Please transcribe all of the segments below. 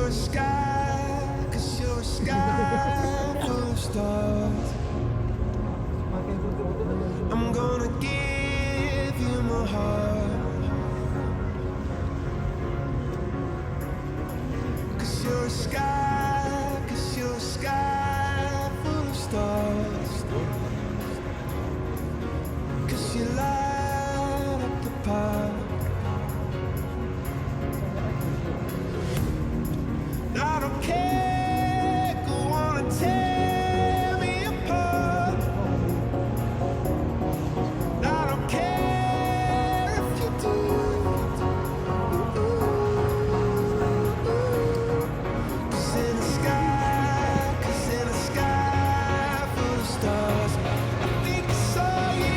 you're a sky, 'cause you're a sky full of stars. I'm gonna give you my heart, 'cause you're a sky, 'cause you're a sky full of stars. 'Cause you light up the park. I don't care, go on and tear me apart. I don't care if you do. 'Cause in the sky, 'cause in the sky full of stars, I think I saw you.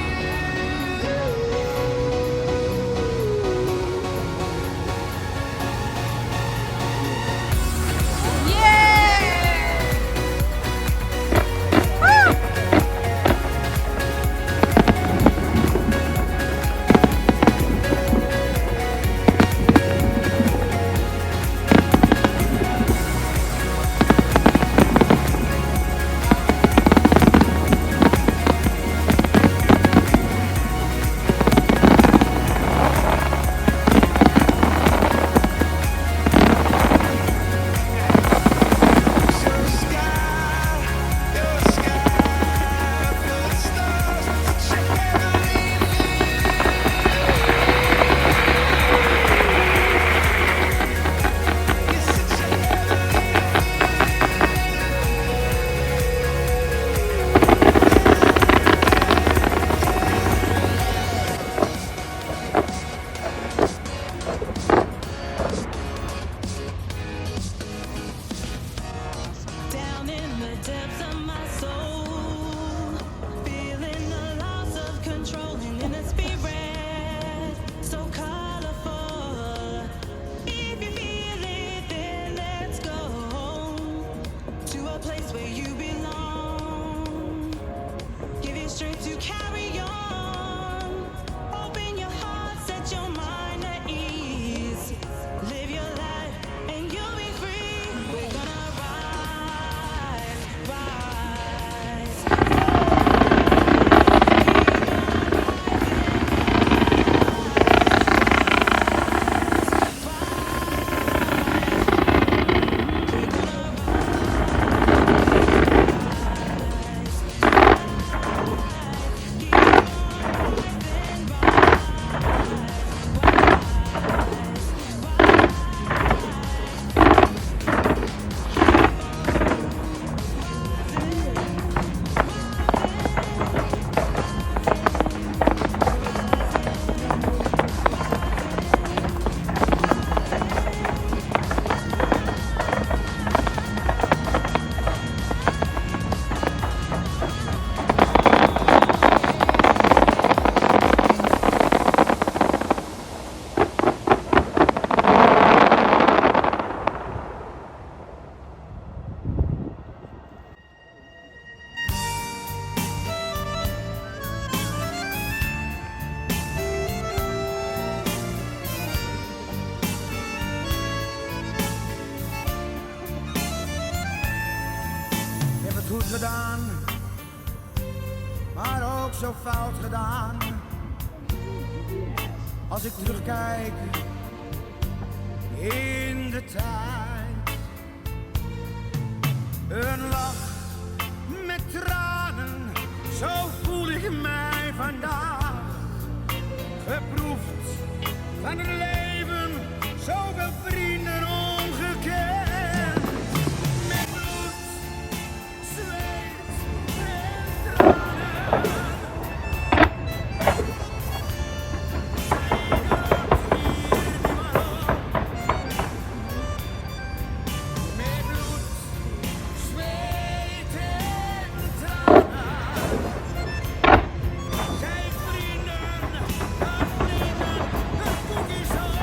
Down in the depths of my soul, feeling the loss of control and in a spirit so colorful. If you feel it, then let's go to a place where you belong. Give you strength to carry on. Open your heart, set your mind at ease. Live your life and you'll be free. We're gonna rise, rise. Ik heb het goed gedaan, maar ook zo fout gedaan. Als ik terugkijk in de tijd, een lach met tranen, zo voel ik mij vandaag. Geproefd van het leven, zoveel vrienden ongekend. Met bloed, zweet en tranen. Met bloed, zweet en tranen. Zijn vrienden, de koekjes al.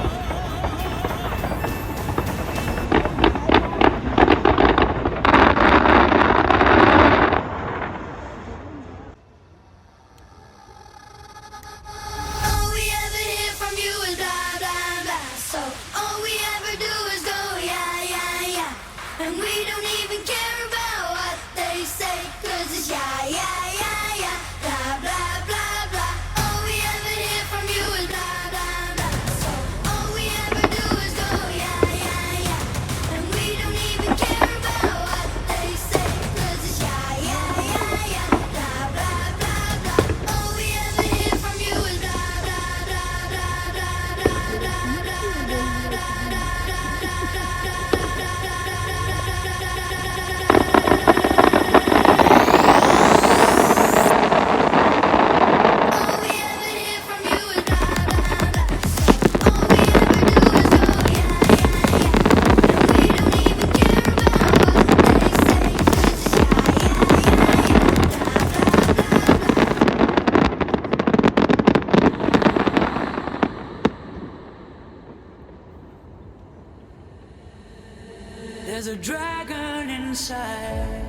There's a dragon inside.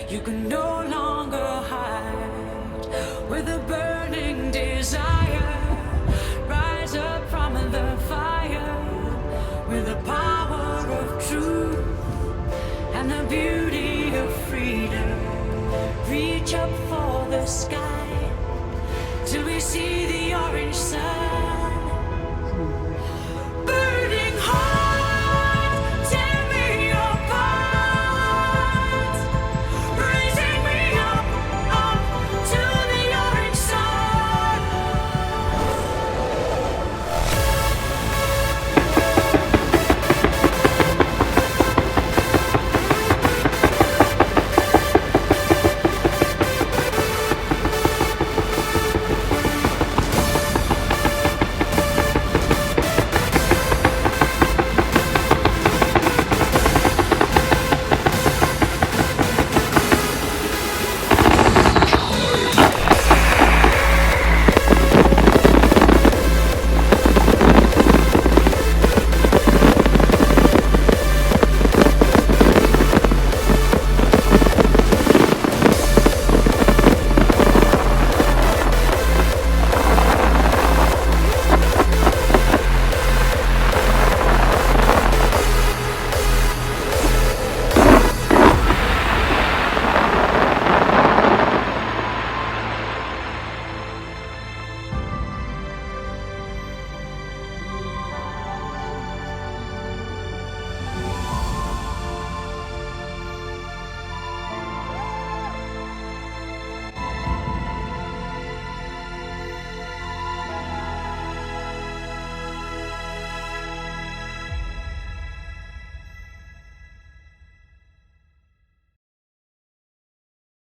You can no longer hide. With a burning desire, rise up from the fire. With the power of truth and the beauty of freedom, reach up for the sky till we see the orange sun.